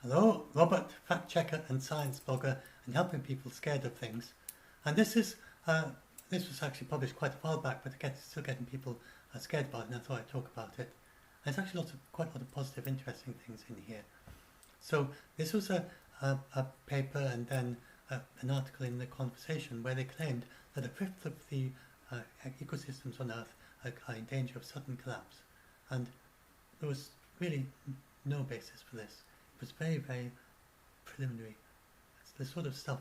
Hello, Robert, fact checker and science blogger, and helping people scared of things. And this was actually published quite a while back, but still getting people scared about it, and I thought I'd talk about it. And there's actually quite a lot of positive, interesting things in here. So this was a paper and then an article in The Conversation where they claimed that a fifth of the ecosystems on Earth are in danger of sudden collapse, and there was really no basis for this. It was very, very preliminary. It's the sort of stuff.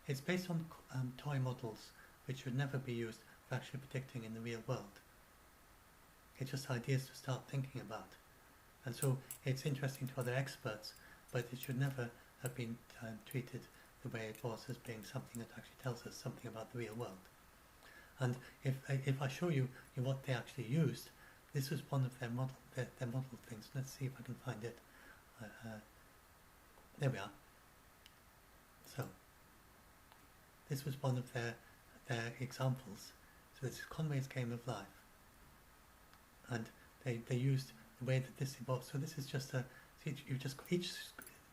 It's based on toy models, which should never be used for actually predicting in the real world. It's just ideas to start thinking about, and so it's interesting to other experts, but it should never have been treated the way it was, as being something that actually tells us something about the real world. And if I show you what they actually used, this was one of their model things. Let's see if I can find it. There we are. So this was one of their examples. So this is Conway's Game of Life, and they used the way that this evolved. So this is just this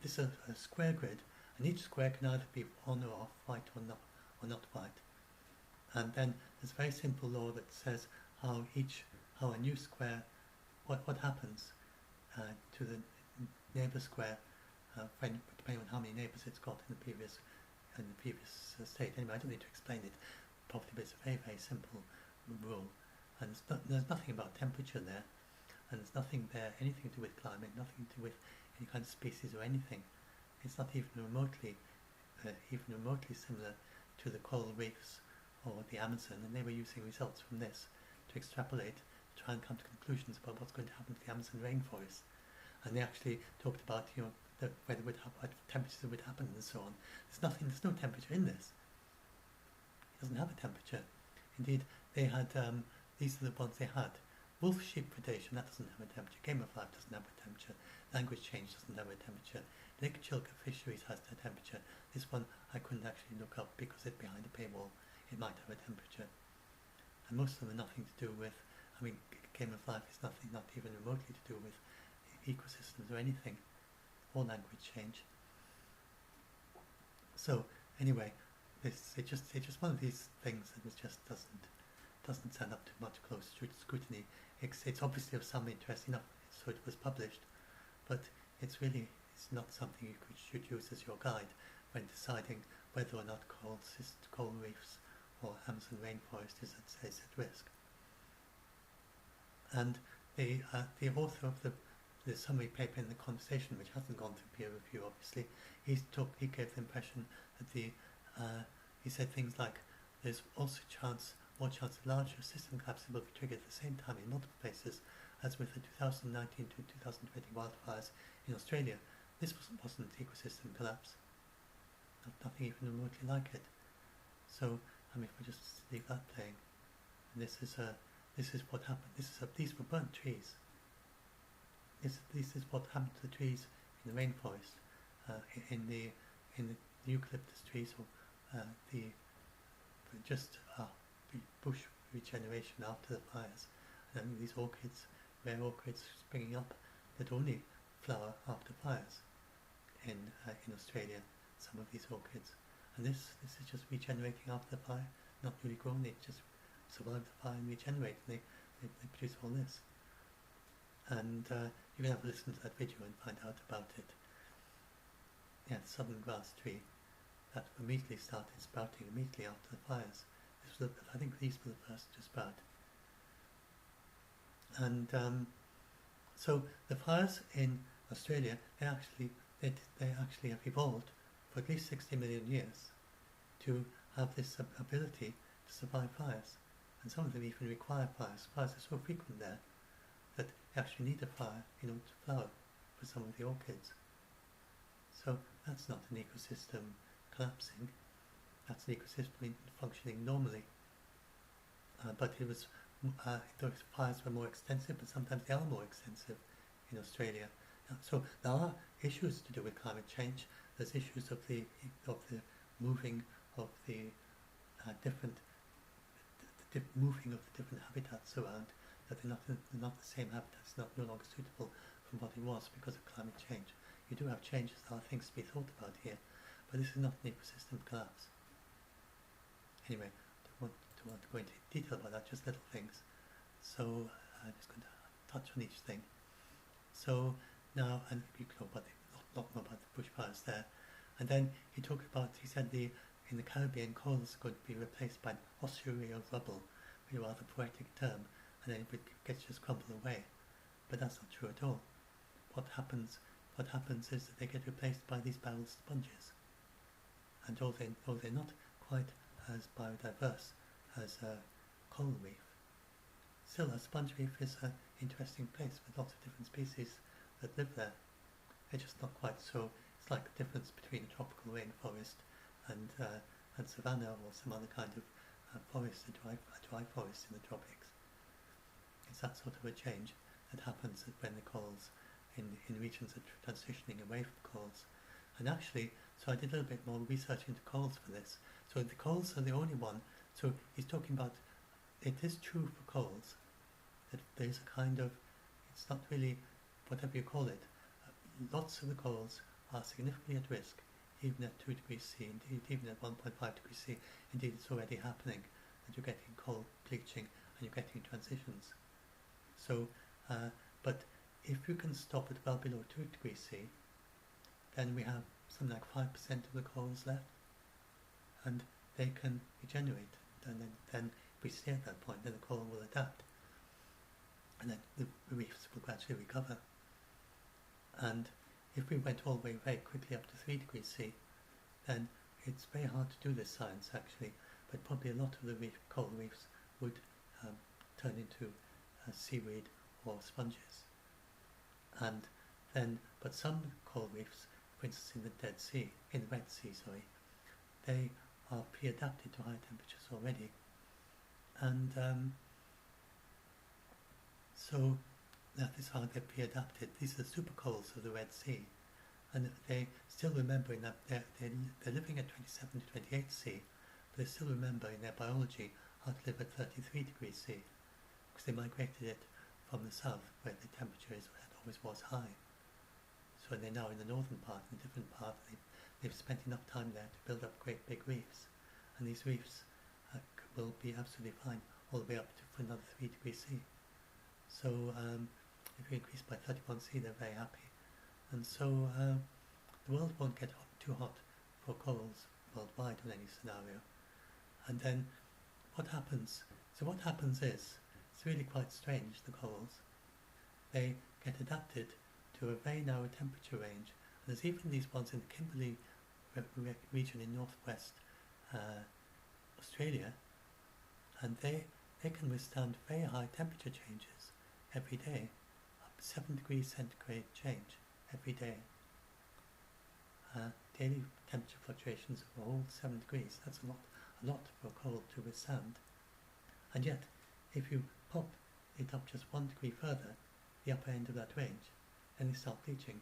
is a square grid, and each square can either be on or off, white or not white. And then there's a very simple law that says how a new square, what happens to the neighbour square, depending on how many neighbours it's got in the previous state. Anyway, I don't need to explain it properly, but it's a very, very simple rule. And there's nothing about temperature there, and there's nothing there, anything to do with climate, nothing to do with any kind of species or anything. It's not even remotely similar to the coral reefs or the Amazon, and they were using results from this to extrapolate, try and come to conclusions about what's going to happen to the Amazon rainforest. And they actually talked about, whether what temperatures would happen and so on. There's no temperature in this. It doesn't have a temperature. Indeed, they had, these are the ones they had. Wolf sheep predation, that doesn't have a temperature. Game of Life doesn't have a temperature. Language change doesn't have a temperature. Lake Chilka fisheries has a temperature. This one I couldn't actually look up because it's behind a paywall. It might have a temperature. And most of them are nothing to do with, Game of Life is not even remotely to do with ecosystems or anything, or language change. So anyway, it's just one of these things that just doesn't stand up to much close scrutiny. It's obviously of some interest enough, so it was published, but it's not something you should use as your guide when deciding whether or not coral reefs or Amazon rainforest is at risk. And the author of the summary paper in The Conversation, which hasn't gone through peer review, obviously, he gave the impression that he said things like, there's also more chance of larger system collapses will be triggered at the same time in multiple places, as with the 2019 to 2020 wildfires in Australia. This wasn't ecosystem collapse. Nothing even remotely like it. So, if we just leave that playing, and this is what happened. These were burnt trees. This is what happened to the trees in the rainforest, in the eucalyptus trees, or the bush regeneration after the fires. And these rare orchids springing up that only flower after fires in Australia. Some of these orchids, and this is just regenerating after the fire, not really grown. They just survive the fire and regenerate. And they produce all this. And you can have a listen to that video and find out about it. Yeah, the southern grass tree that immediately started sprouting immediately after the fires. I think these were the first to sprout. And so the fires in Australia, they actually have evolved for at least 60 million years to have this ability to survive fires. And some of them even require fires. Fires are so frequent there that you actually need a fire in order to flower for some of the orchids. So that's not an ecosystem collapsing, that's an ecosystem functioning normally. But those fires were more extensive, but sometimes they are more extensive in Australia. So there are issues to do with climate change. There's issues of the moving of the different habitats around, that they're not the same habitats, no longer suitable from what it was because of climate change. you do have changes. There are things to be thought about here, but this is not an ecosystem collapse. Anyway, don't want to go into detail about that, just little things. So I'm just going to touch on each thing. So now, and you can know about lot more about the bushfires there. And then he said in the Caribbean, coals are going to be replaced by an ossuary of rubble, a rather poetic term, and then it gets just crumbled away. But that's not true at all. What happens is that they get replaced by these barrel sponges. And although they're not quite as biodiverse as a coral reef, still a sponge reef is an interesting place with lots of different species that live there. They're just not quite so. It's like the difference between a tropical rainforest and savanna or some other kind of forest, a dry forest in the tropics. It's that sort of a change that happens when the corals in regions are transitioning away from corals. And actually, so I did a little bit more research into corals for this. So the corals are the only one. So he's talking about, it is true for corals that there's a kind of, it's not really, whatever you call it, lots of the corals are significantly at risk, even at 2 degrees C, indeed even at 1.5 degrees C. Indeed, it's already happening, that you're getting coral bleaching and you're getting transitions. So, but if you can stop it well below 2 degrees C, then we have something like 5% of the corals left, and they can regenerate. And then if we stay at that point, then the coral will adapt, and then the reefs will gradually recover. And if we went all the way very quickly up to 3 degrees C, then it's very hard to do this science actually, but probably a lot of the coral reefs would turn into seaweed or sponges. And then, but some coral reefs, for instance in the Red Sea, they are pre-adapted to high temperatures already. And so that is how they're pre-adapted. These are the supercorals of the Red Sea, and they still remember in that they're living at 27 to 28 C, but they still remember in their biology how to live at 33 degrees C, because they migrated it from the south where the temperature always was high. So they're now in the northern part, in a different part. They've spent enough time there to build up great big reefs, and these reefs will be absolutely fine all the way up to for another 3 degrees C. So if you increase by 31 C, they're very happy. And so the world won't get too hot for corals worldwide in any scenario. And then what happens? So what happens is, it's really quite strange, the corals. They get adapted to a very narrow temperature range. And there's even these ones in the Kimberley region in northwest Australia, and they can withstand very high temperature changes every day, up 7 degrees centigrade change every day. Daily temperature fluctuations of a whole 7 degrees, that's a lot for a coral to withstand. And yet, if you pop it up just 1 degree further, the upper end of that range, then they start bleaching.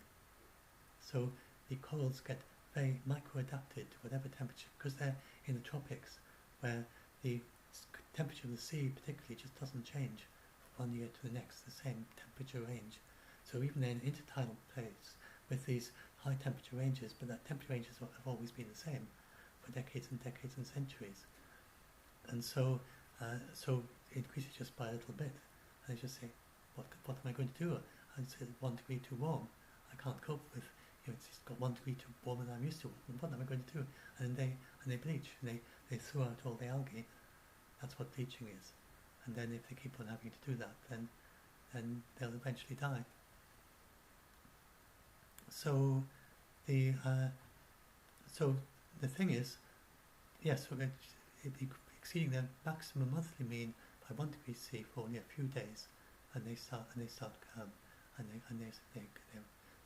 So the corals get very micro-adapted to whatever temperature, because they're in the tropics, where the temperature of the sea particularly just doesn't change from 1 year to the next, the same temperature range. So even in an intertidal place with these high temperature ranges, but that temperature ranges have always been the same for decades and decades and centuries. And so so it increases just by a little bit. And they just say, what am I going to do? And say 1 degree too warm. I can't cope with, it's got 1 degree too warm and I'm used to it. What am I going to do? And they bleach, and they throw out all the algae. That's what bleaching is. And then if they keep on having to do that, then they'll eventually die. So the thing is, yes, so it'd be exceeding their maximum monthly mean by 1 degree C for only a few days, and they start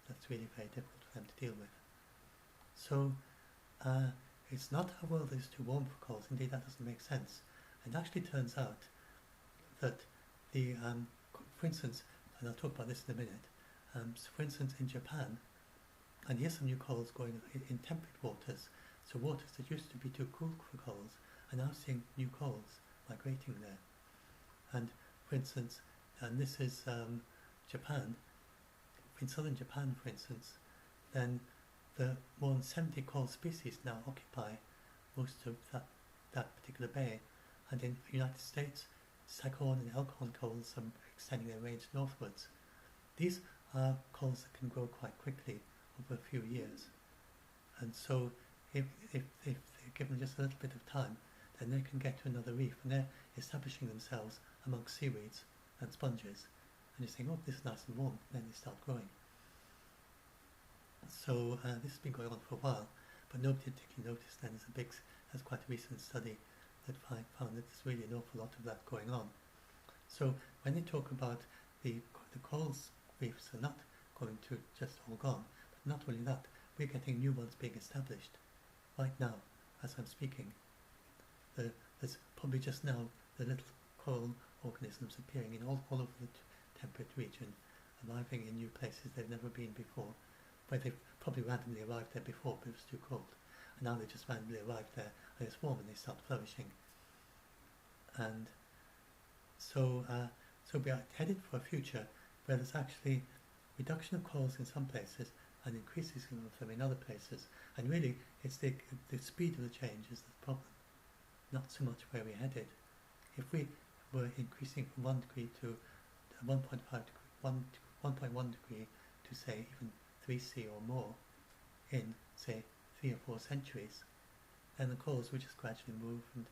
that's really very difficult for them to deal with. So it's not our world is too warm for corals. Indeed, that doesn't make sense. It actually turns out that the for instance, and I'll talk about this in a minute. So for instance, in Japan, and here's some new corals going in temperate waters. So waters that used to be too cool for corals are now seeing new corals migrating there. And for instance, and this is Japan. In southern Japan, for instance, then the more than 70 coral species now occupy most of that particular bay. And in the United States, Staghorn and Elkhorn corals are extending their range northwards. These are corals that can grow quite quickly over a few years. And so if they're given just a little bit of time, then they can get to another reef, and they're establishing themselves amongst seaweeds and sponges. And you think, oh, this is nice and warm, and then they start growing. So this has been going on for a while, but nobody particularly noticed then. There's quite a recent study that found that there's really an awful lot of that going on. So when they talk about the coral reefs are not going to just all gone, but not only that, we're getting new ones being established right now as I'm speaking. There's probably just now the little coral organisms appearing in all over the temperate region, arriving in new places they've never been before, where they've probably randomly arrived there before but it was too cold. And now they just randomly arrived there and it's warm and they start flourishing. And so we are headed for a future where there's actually reduction of corals in some places and increases of them in other places. And really, it's the speed of the change is the problem, not so much where we're headed. If we were increasing from 1 degree to 1.5 degree, 1.1 degree to say even 3C or more in say 3 or 4 centuries, then the corals would just gradually move and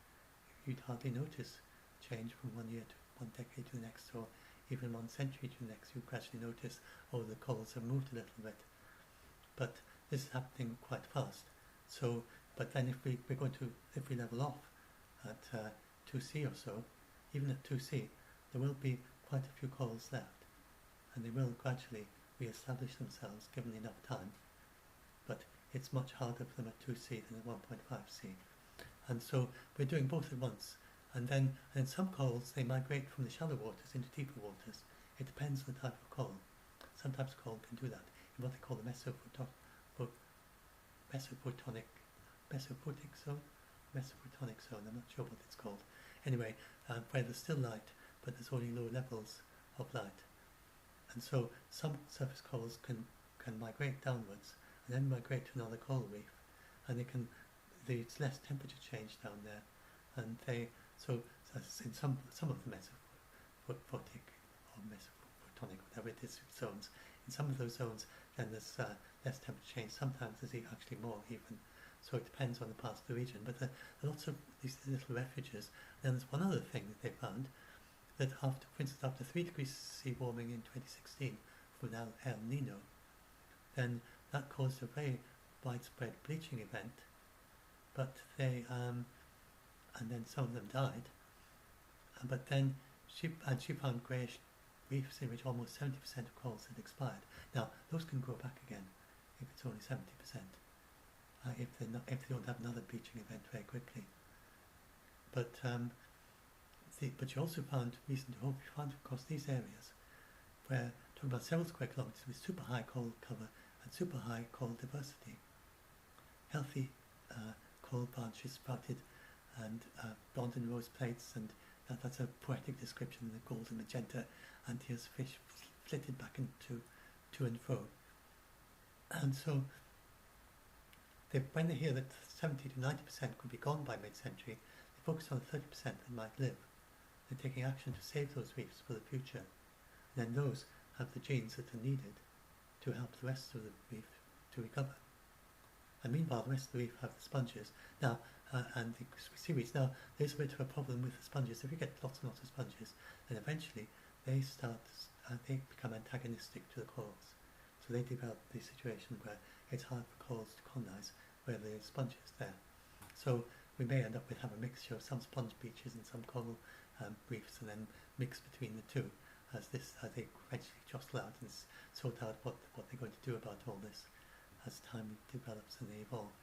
you'd hardly notice change from 1 year to 1 decade to the next, or even 1 century to the next. You gradually notice, oh, the corals have moved a little bit. But this is happening quite fast. So, but then if we level off at 2C or so, even at 2C, there will be quite a few corals left, and they will gradually re-establish themselves given enough time. But it's much harder for them at 2C than at 1.5C. And so we're doing both at once. And then some corals, they migrate from the shallow waters into deeper waters. It depends on the type of coral. Some types of coral can do that in what they call the mesophotic zone, I'm not sure what it's called. Anyway, where there's still light, but there's only low levels of light. And so some surface corals can migrate downwards and then migrate to another coral reef, and there's less temperature change down there, and so in some of the mesophotic or mesophotonic, whatever it is, zones, in some of those zones, then there's less temperature change. Sometimes there's actually more even. So it depends on the part of the region. But there are lots of these little refuges. And then there's one other thing that they found, that for instance, after 3 degrees C warming in 2016 from El Nino, then that caused a very widespread bleaching event. But they and then some of them died. But then she found greyish reefs in which almost 70% of corals had expired. Now those can grow back again if it's only 70%. If they don't have another bleaching event very quickly. But you also found across these areas where, talking about several square kilometres, with super high coral cover and super high coral diversity. Healthy coral branches sprouted, and blonde and rose plates, and that's a poetic description, the gold and magenta Anthias fish flitted back into to and fro. And so when they hear that 70 to 90% could be gone by mid-century, they focus on the 30% that might live. They're taking action to save those reefs for the future. And then those have the genes that are needed to help the rest of the reef to recover. And meanwhile, the rest of the reef have the sponges. Now, and the seaweeds. Now, there's a bit of a problem with the sponges. If you get lots and lots of sponges, then eventually they become antagonistic to the corals. So they develop the situation where it's hard for corals to colonize where the sponge is there. So we may end up with a mixture of some sponge beaches and some coral reefs, and then mix between the two as they eventually jostle out and sort out what they're going to do about all this as time develops and they evolve.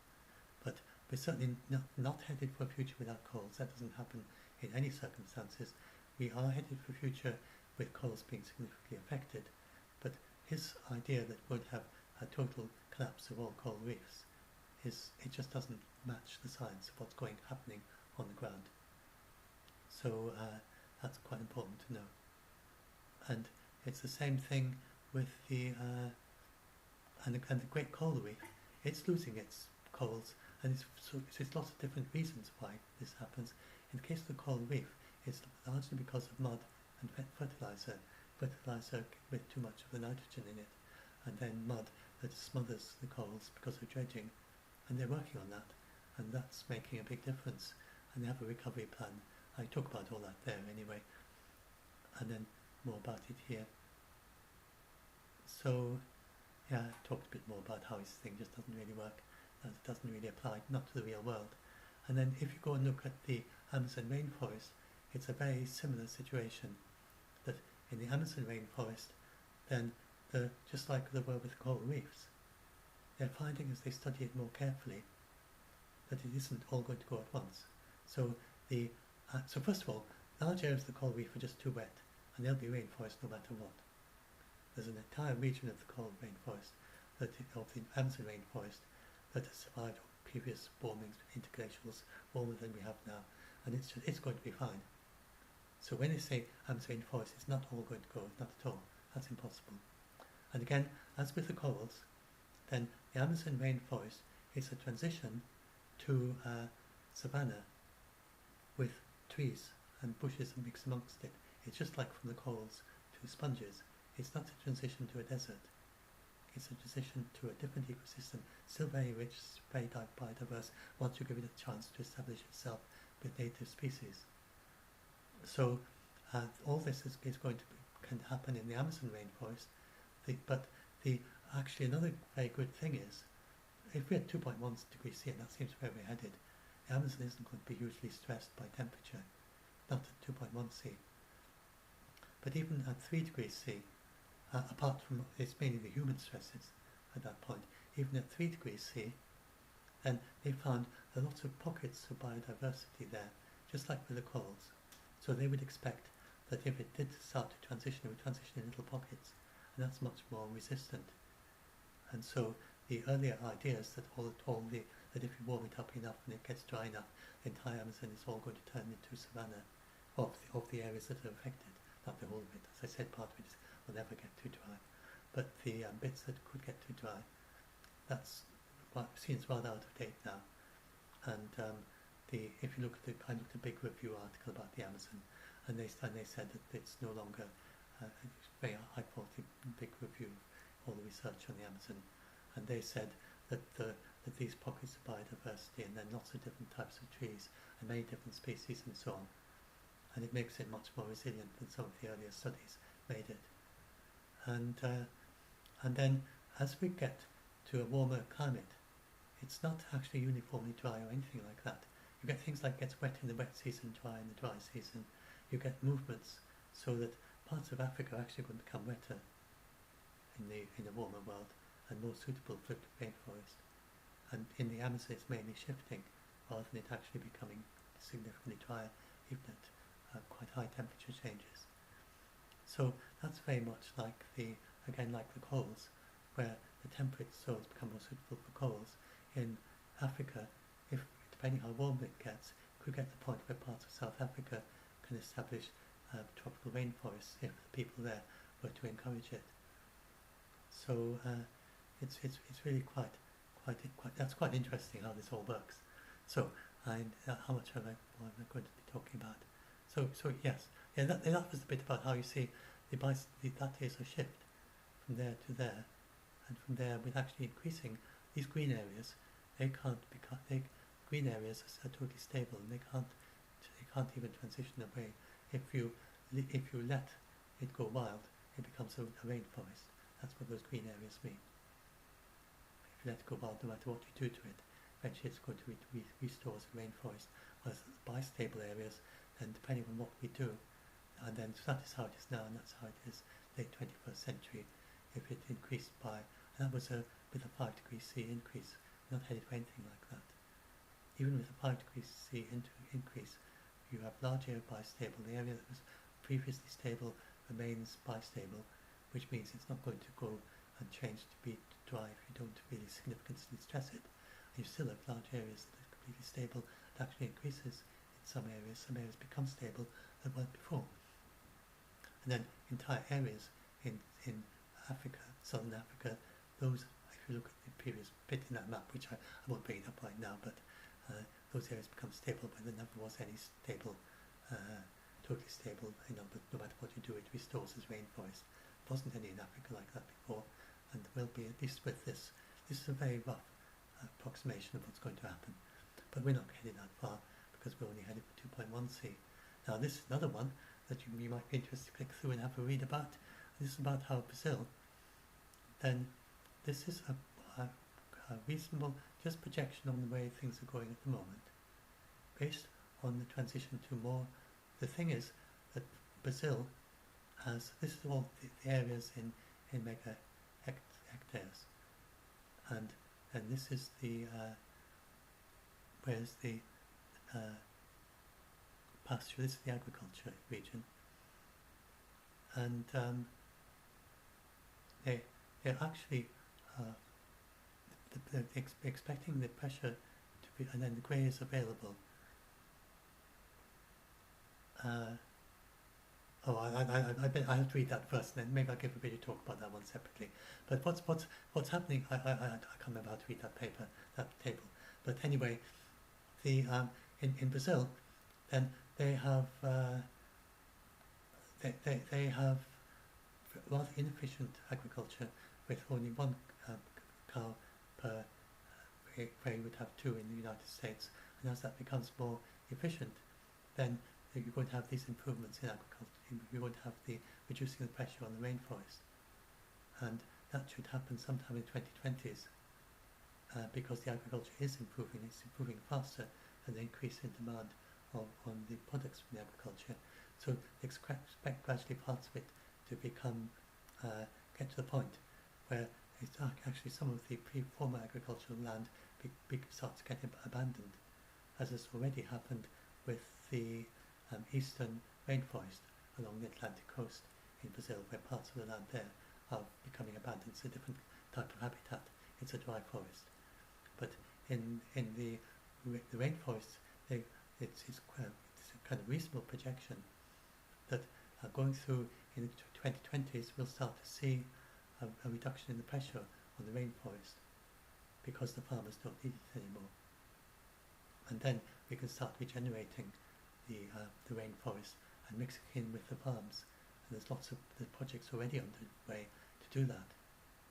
But we're certainly not headed for a future without corals. That doesn't happen in any circumstances. We are headed for a future with corals being significantly affected, but his idea that we'd have a total collapse of all coral reefs it just doesn't match the science of what's happening on the ground. So that's quite important to know. And it's the same thing with the and the Great Coral Reef, it's losing its corals, and it's lots of different reasons why this happens. In the case of the coral reef, it's largely because of mud and fertilizer with too much of the nitrogen in it, and then mud that smothers the corals because of dredging, and they're working on that, and that's making a big difference, and they have a recovery plan. I talk about all that there anyway, and then more about it here. So yeah, I talked a bit more about how this thing just doesn't really work, and it doesn't really apply, not to the real world. And then if you go and look at the Amazon rainforest, it's a very similar situation, that in the Amazon rainforest, then just like they were with coral reefs, they're finding as they study it more carefully that it isn't all going to go at once. So so first of all, large areas of the coral reef are just too wet, and they'll be rainforest no matter what. There's an entire region of the coral rainforest, of the Amazon rainforest, that has survived previous warmings, interglacials, warmer than we have now, and it's going to be fine. So when they say Amazon rainforest, it's not all going to go, not at all. That's impossible. And again, as with the corals, then the Amazon rainforest is a transition to savanna with trees and bushes and mixed amongst it. It's just like from the corals to sponges. It's not a transition to a desert. It's a transition to a different ecosystem, still very rich, very biodiverse, once you give it a chance to establish itself with native species. So all this is going to can happen in the Amazon rainforest. Actually another very good thing is, if we're at 2.1 degrees C, and that seems where we're headed, the Amazon isn't going to be hugely stressed by temperature, not at 2.1 C. But even at 3 degrees C, apart from, it's mainly the human stresses at that point, even at 3 degrees C, then they found lots of pockets of biodiversity there, just like with the corals. So they would expect that if it did start to transition, it would transition in little pockets, and that's much more resistant. And so the earlier ideas that that if you warm it up enough and it gets dry enough, the entire Amazon is all going to turn into savanna of the areas that are affected, not the whole of it. As I said, part of it will never get too dry, but the bits that could get too dry, that's seems rather out of date now. And if you look at I looked at a big review article about the Amazon, and they said that it's no longer it's very high quality big review of all the research on the Amazon, and they said that these pockets of biodiversity, and then lots of different types of trees and many different species and so on, and it makes it much more resilient than some of the earlier studies made it. And then as we get to a warmer climate, it's not actually uniformly dry or anything like that. You get things like it gets wet in the wet season, dry in the dry season. You get movements so that parts of Africa are actually going to become wetter in the warmer world and more suitable for the rainforest. And in the Amazon it's mainly shifting rather than it actually becoming significantly drier, even at quite high temperature changes. So that's very much like the corals, where the temperate zones become more suitable for corals. In Africa, depending how warm it gets, it could get to the point where parts of South Africa can establish tropical rainforests if the people there were to encourage it. So it's really quite that's quite interesting how this all works. So how much am I going to be talking about? So yes, that was the bit about how you see that is a shift from there to there, and from there with actually increasing these green areas. Green areas are totally stable, and they can't even transition away. If you let it go wild, it becomes a rainforest. That's what those green areas mean. If you let it go wild, no matter what you do to it, eventually it's going to restore as a rainforest. Whereas bistable areas, then depending on what we do, and then so that is how it is now, and that's how it is late 21st century. If it increased by, and that was with a 5 degrees C increase, we're not headed for anything like that. Even with a 5 degrees C increase, you have large area bistable. The area that was previously stable remains bistable, which means it's not going to go and change to be dry if you don't really significantly stress it. And you still have large areas that are completely stable. It actually increases in some areas become stable than weren't before. And then entire areas in Africa, southern Africa, those, if if you look at the previous bit in that map, which I won't bring it up right now, but those areas become stable, but there never was any stable, totally stable, but no matter what you do, it restores as rainforest. There wasn't any in Africa like that before, and will be, at least with this. This is a very rough approximation of what's going to happen, but we're not heading that far because we're only headed for 2.1C. Now this is another one that you might be interested to click through and have a read about. This is about how Brazil, then this is a reasonable just projection on the way things are going at the moment, based on the transition to more. The thing is that Brazil has, this is all the areas in mega hectares, and this is the where's the pasture, this is the agriculture region, and they're actually they're expecting the pressure to be, and then the grey is available. I have to read that first, and then maybe I'll give a video talk about that one separately. But what's happening? I can't remember how to read that paper, that table. But anyway, the in Brazil, then they have they have rather inefficient agriculture with only one cow per, where you would have two in the United States. And as that becomes more efficient, then you're going to have these improvements in agriculture. You're going to have the reducing the pressure on the rainforest, and that should happen sometime in 2020s, because the agriculture is improving. It's improving faster than the increase in demand on the products from the agriculture. So expect gradually parts of it to become get to the point where it's actually some of the former agricultural land starts getting abandoned, as has already happened with the eastern rainforest along the Atlantic coast in Brazil, where parts of the land there are becoming abandoned. It's a different type of habitat. It's a dry forest. But in the rainforest, it's a kind of reasonable projection that going through in the 2020s, we'll start to see a reduction in the pressure on the rainforest because the farmers don't need it anymore. And then we can start regenerating the rainforest and mixing it in with the farms. And there's lots of projects already underway to do that,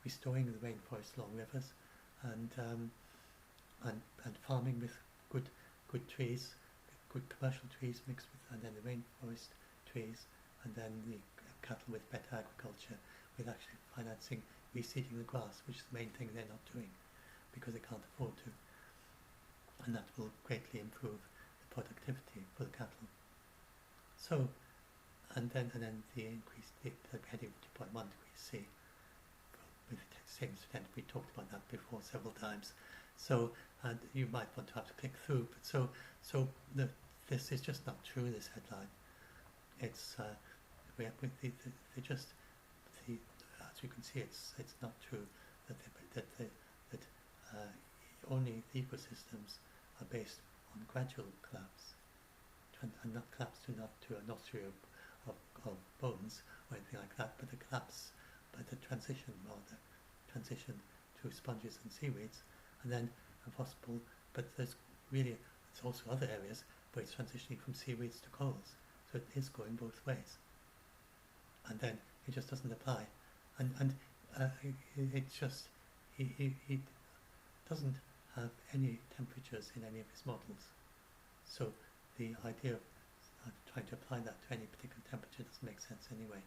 restoring the rainforest along rivers, and farming with good trees, good commercial trees mixed with, and then the rainforest trees, and then the cattle with better agriculture, with actually financing reseeding the grass, which is the main thing they're not doing because they can't afford to, and that will greatly improve the productivity for the cattle. So, and then the increased heading 2.1 degrees C with the same extent. We talked about that before several times. So, and you might want to have to click through, but so this is just not true. This headline, it's as you can see, it's not true that only the ecosystems are based on gradual collapse, and not collapse to an ossuary of bones or anything like that, but a collapse, but a transition to sponges and seaweeds, and then a possible. But there's also other areas where it's transitioning from seaweeds to corals, so it is going both ways. And then it just doesn't apply, and it's just he doesn't have any temperatures in any of his models, so the idea of trying to apply that to any particular temperature doesn't make sense anyway,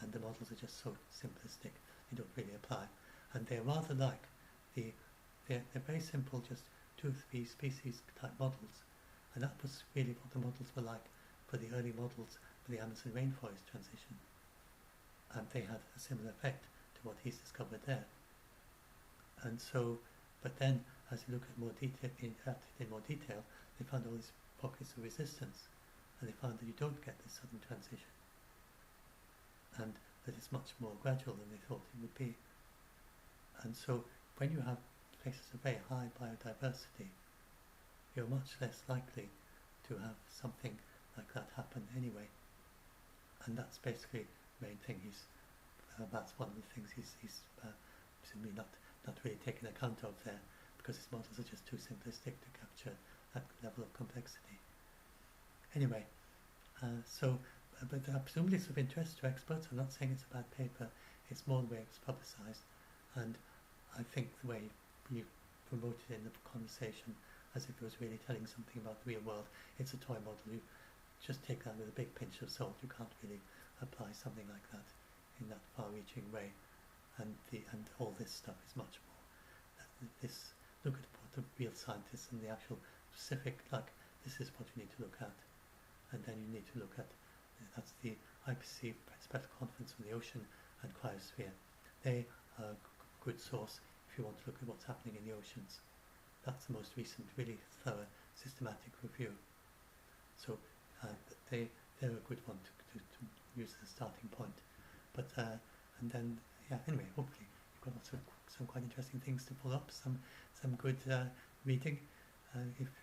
and the models are just so simplistic, they don't really apply, and they're rather like they're very simple, just 2 or 3 species type models, and that was really what the models were like for the early models for the Amazon rainforest transition, and they had a similar effect to what he's discovered there. And so, but then as you look at more detail, in more detail, they found all these pockets of resistance, and they found that you don't get this sudden transition, and that it's much more gradual than they thought it would be. And so when you have places of very high biodiversity, you're much less likely to have something like that happen anyway. And that's basically the main thing. That's one of the things he's presumably not really taken account of there, because its models are just too simplistic to capture that level of complexity. Anyway, but presumably it's of interest to experts. I'm not saying it's a bad paper. It's more the way it was publicised, and I think the way you promoted it in the conversation, as if it was really telling something about the real world. It's a toy model. You just take that with a big pinch of salt. You can't really apply something like that in that far-reaching way. And all this stuff is much more. Look at what the real scientists and the actual specific, like, this is what you need to look at. And then you need to look at, that's the IPCC Special Conference on the Ocean and Cryosphere. They are a good source if you want to look at what's happening in the oceans. That's the most recent, really thorough, systematic review. So they're a good one to use as a starting point. But and then, yeah, anyway, hopefully you've got lots of some quite interesting things to pull up, some good reading,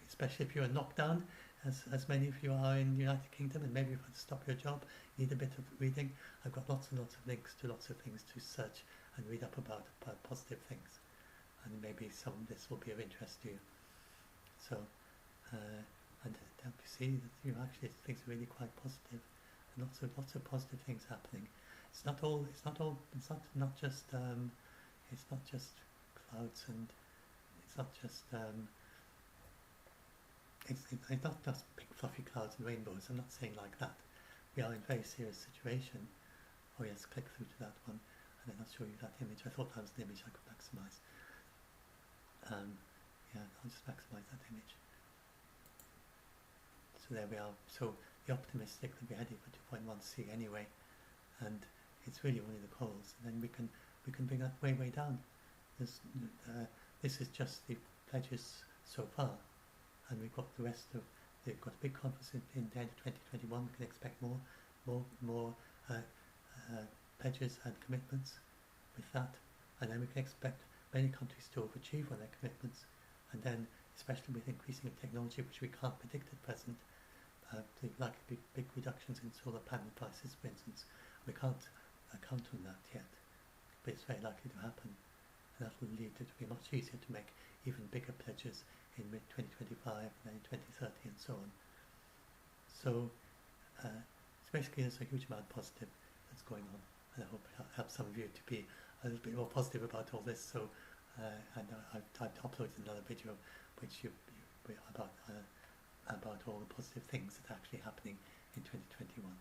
especially if you're knocked down, as many of you are in the United Kingdom, and maybe you've had to stop your job, you need a bit of reading. I've got lots and lots of links to lots of things to search and read up about positive things, and maybe some of this will be of interest to you. So, and to help you see that actually things are really quite positive, and lots of positive things happening. It's not just clouds, and it's not just it's not just big fluffy clouds and rainbows. I'm not saying like that. We are in a very serious situation. Oh yes, click through to that one, and then I'll show you that image. I thought that was an image I could maximise. Yeah, I'll just maximise that image. So there we are. So the optimistic that we're heading for 2.1C anyway, and it's really only the corals, and then we can bring that way down. This is just the pledges so far, and we've got the rest of. They've got a big conference in the end of 2021. We can expect more pledges and commitments with that, and then we can expect many countries to overachieve on their commitments, and then especially with increasing technology, which we can't predict at present, there's likely to be big reductions in solar panel prices, for instance. We can't count on that yet, but it's very likely to happen, and that will lead to be much easier to make even bigger pledges in mid-2025 and then in 2030 and so on. So it's basically there's a huge amount of positive that's going on, and I hope it helps some of you to be a little bit more positive about all this. So and I've uploaded another video which about all the positive things that are actually happening in 2021.